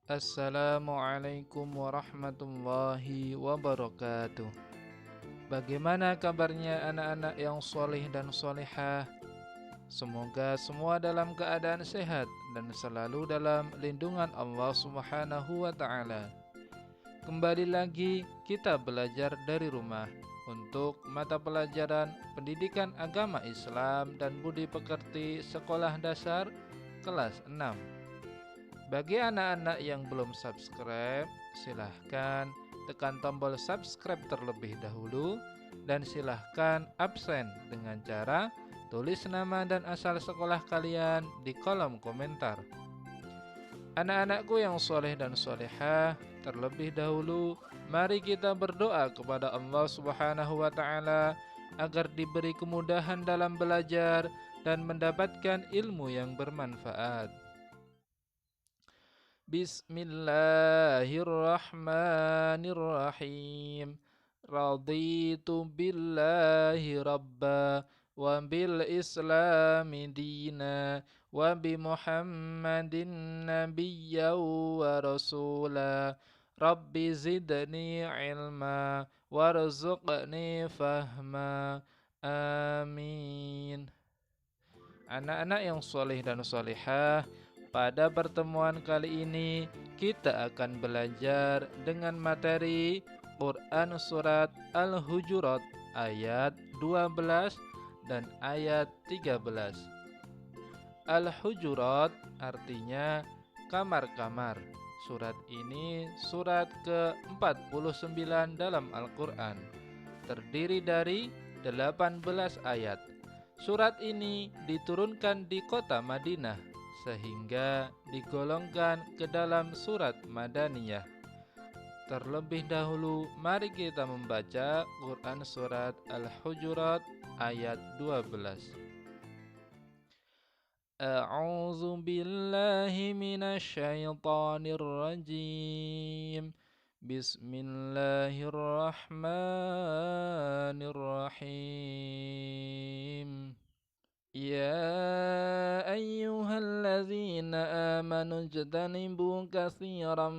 Assalamualaikum warahmatullahi wabarakatuh. Bagaimana kabarnya anak-anak yang soleh dan solehah? Semoga semua dalam keadaan sehat dan selalu dalam lindungan Allah Subhanahu wa Ta'ala. Kembali lagi kita belajar dari rumah untuk mata pelajaran Pendidikan Agama Islam dan Budi Pekerti Sekolah Dasar kelas 6. Bagi anak-anak yang belum subscribe, silahkan tekan tombol subscribe terlebih dahulu dan silahkan absen dengan cara tulis nama dan asal sekolah kalian di kolom komentar. Anak-anakku yang soleh dan solehah, terlebih dahulu mari kita berdoa kepada Allah Subhanahu wa Ta'ala agar diberi kemudahan dalam belajar dan mendapatkan ilmu yang bermanfaat. Bismillahirrahmanirrahim. Raditu billahi rabba wa bil islami dina wa bi muhammadin nabiyya wa rasula. Rabbi zidni ilma warzuqni fahma. Amin. Anak-anak yang soleh dan solehah, pada pertemuan kali ini kita akan belajar dengan materi Quran Surat Al-Hujurat ayat 12 dan ayat 13. Al-Hujurat artinya kamar-kamar. Surat ini surat ke-49 dalam Al-Quran, terdiri dari 18 ayat. Surat ini diturunkan di kota Madinah sehingga digolongkan ke dalam surat Madaniyah. Terlebih dahulu mari kita membaca Quran Surat Al-Hujurat ayat 12. A'udzu billahi minasyaitonir rajim. Bismillahirrahmanirrahim. Ya ayyuhalladzina amanu ijtanibu katsiran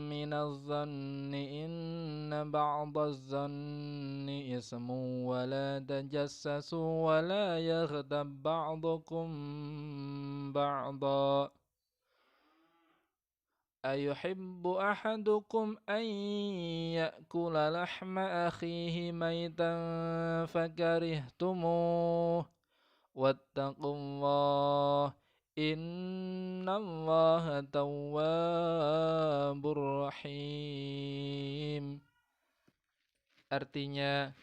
minaz zanni inna ba'daz zanni ismun wa la tajassasu wa la yaghtab ba'dukum ba'da. Ayuhibbu ahadukum an ya'kula lahma akhihi maytan fakarihtumuh. Wattaqullah innallaha tawwabur rahim. Artinya,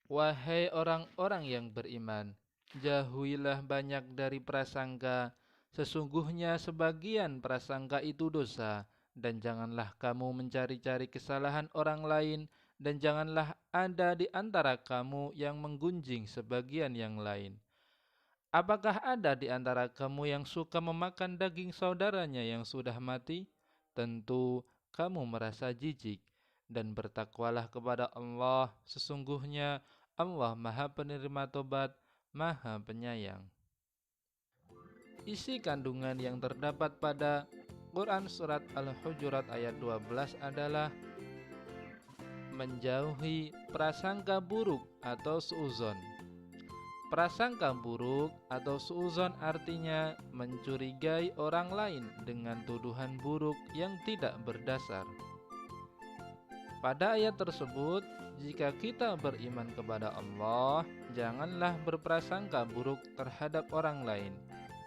wahai orang-orang yang beriman, jauhilah banyak dari prasangka. Sesungguhnya sebagian prasangka itu dosa, dan janganlah kamu mencari-cari kesalahan orang lain, dan janganlah ada di antara kamu yang menggunjing sebagian yang lain. Apakah ada di antara kamu yang suka memakan daging saudaranya yang sudah mati? Tentu kamu merasa jijik, dan bertakwalah kepada Allah. Sesungguhnya Allah Maha Penerima Tobat, Maha Penyayang. Isi kandungan yang terdapat pada Quran Surat Al-Hujurat ayat 12 adalah menjauhi prasangka buruk atau suuzon. Prasangka buruk atau suuzon artinya mencurigai orang lain dengan tuduhan buruk yang tidak berdasar. Pada ayat tersebut, jika kita beriman kepada Allah, janganlah berprasangka buruk terhadap orang lain,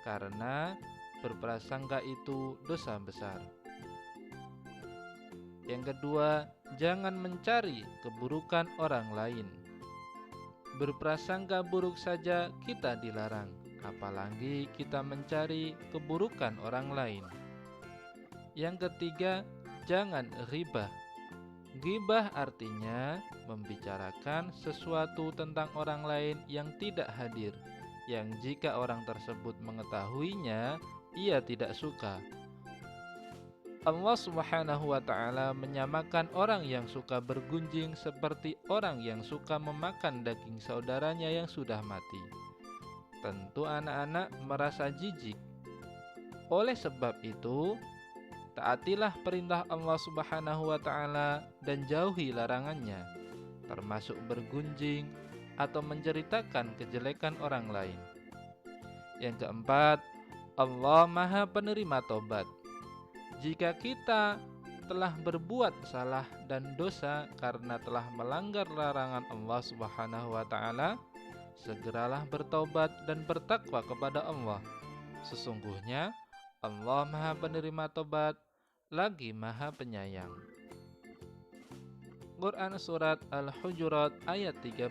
karena berprasangka itu dosa besar. Yang kedua, jangan mencari keburukan orang lain. Berprasangka buruk saja kita dilarang, apalagi kita mencari keburukan orang lain. Yang ketiga, jangan ghibah. Ghibah artinya membicarakan sesuatu tentang orang lain yang tidak hadir, yang jika orang tersebut mengetahuinya, ia tidak suka. Allah Subhanahu wa Ta'ala menyamakan orang yang suka bergunjing seperti orang yang suka memakan daging saudaranya yang sudah mati. Tentu anak-anak merasa jijik. Oleh sebab itu, Taatilah perintah Allah Subhanahu wa Ta'ala dan jauhi larangannya, termasuk bergunjing atau menceritakan kejelekan orang lain. Yang keempat, Allah Maha Penerima Tobat. Jika kita telah berbuat salah dan dosa karena telah melanggar larangan Allah Subhanahu wa Ta'ala, segeralah bertobat dan bertakwa kepada Allah. Sesungguhnya Allah Maha Penerima Tobat lagi Maha Penyayang. Quran Surat Al-Hujurat ayat 13.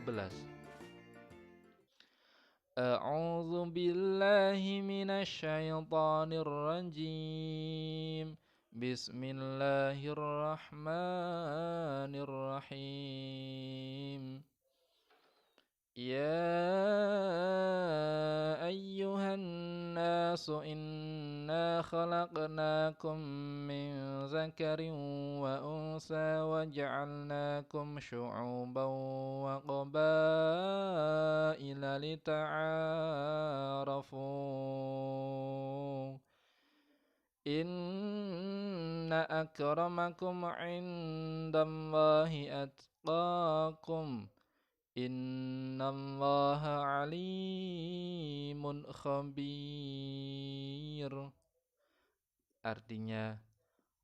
A'udzu billahi minasy syaithanir rajim. Bismillahirrahmanirrahim. Ya ayyuhan nasu inna khalaqnakum min zakarin wa unsa wa ja'alnakum syu'uban wa qabaila lita'arafu. Inna akramakum 'indallahi atqakum. Innallaha alimun khabir. Artinya,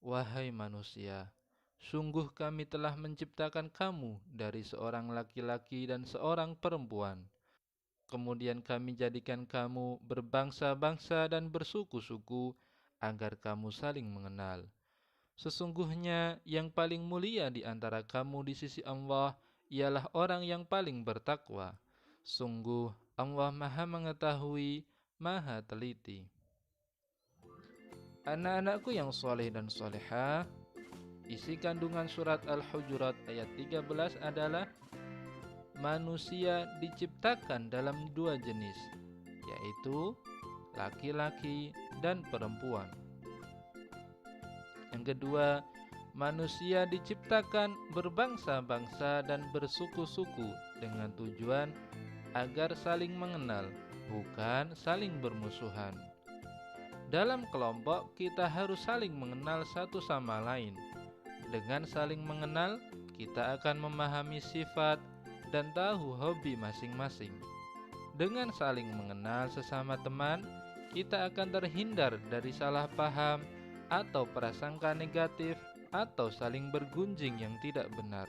wahai manusia, sungguh kami telah menciptakan kamu dari seorang laki-laki dan seorang perempuan. Kemudian kami jadikan kamu berbangsa-bangsa dan bersuku-suku agar kamu saling mengenal. Sesungguhnya yang paling mulia di antara kamu di sisi Allah ialah orang yang paling bertakwa. Sungguh Allah Maha Mengetahui, Maha Teliti. Anak-anakku yang soleh dan solehah, isi kandungan surat Al-Hujurat ayat 13 adalah manusia diciptakan dalam dua jenis, yaitu laki-laki dan perempuan. Yang kedua, manusia diciptakan berbangsa-bangsa dan bersuku-suku dengan tujuan agar saling mengenal, bukan saling bermusuhan. Dalam kelompok, kita harus saling mengenal satu sama lain. Dengan saling mengenal, kita akan memahami sifat dan tahu hobi masing-masing. Dengan saling mengenal sesama teman, kita akan terhindar dari salah paham atau prasangka negatif atau saling bergunjing yang tidak benar.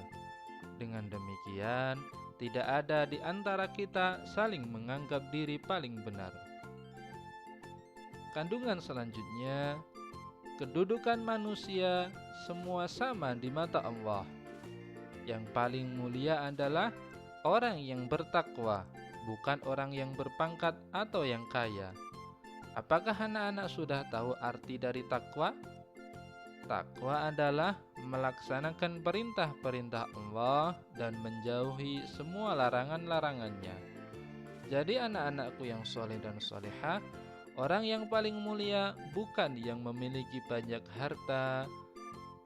Dengan demikian, tidak ada di antara kita saling menganggap diri paling benar. Kandungan selanjutnya, kedudukan manusia semua sama di mata Allah. Yang paling mulia adalah orang yang bertakwa, bukan orang yang berpangkat atau yang kaya. Apakah anak-anak sudah tahu arti dari takwa? Takwa adalah melaksanakan perintah-perintah Allah dan menjauhi semua larangan-larangannya. Jadi anak-anakku yang soleh dan solehah, orang yang paling mulia bukan yang memiliki banyak harta,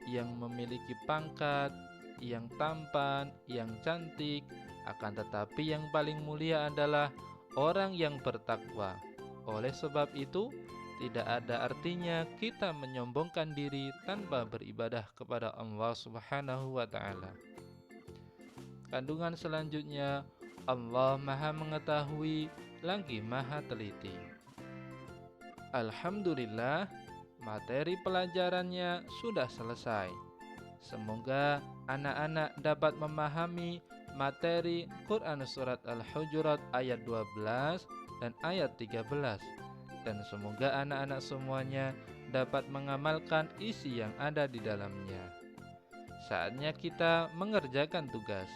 yang memiliki pangkat, yang tampan, yang cantik, akan tetapi yang paling mulia adalah orang yang bertakwa. Oleh sebab itu, tidak ada artinya kita menyombongkan diri tanpa beribadah kepada Allah Subhanahu wa Ta'ala. Kandungan selanjutnya, Allah Maha Mengetahui lagi Maha Teliti. Alhamdulillah, materi pelajarannya sudah selesai. Semoga anak-anak dapat memahami materi Quran Surat Al-Hujurat ayat 12 dan ayat 13. Dan semoga anak-anak semuanya dapat mengamalkan isi yang ada di dalamnya. Saatnya kita mengerjakan tugas.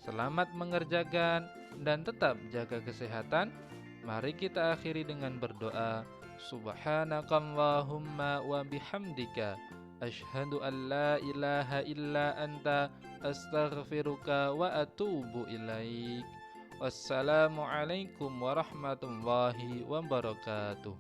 Selamat mengerjakan dan tetap jaga kesehatan. Mari kita akhiri dengan berdoa. Subhanakallahumma wa bihamdika Ashhadu an la ilaha illa anta astaghfiruka wa atubu ilaik. Wassalamualaikum warahmatullahi wabarakatuh.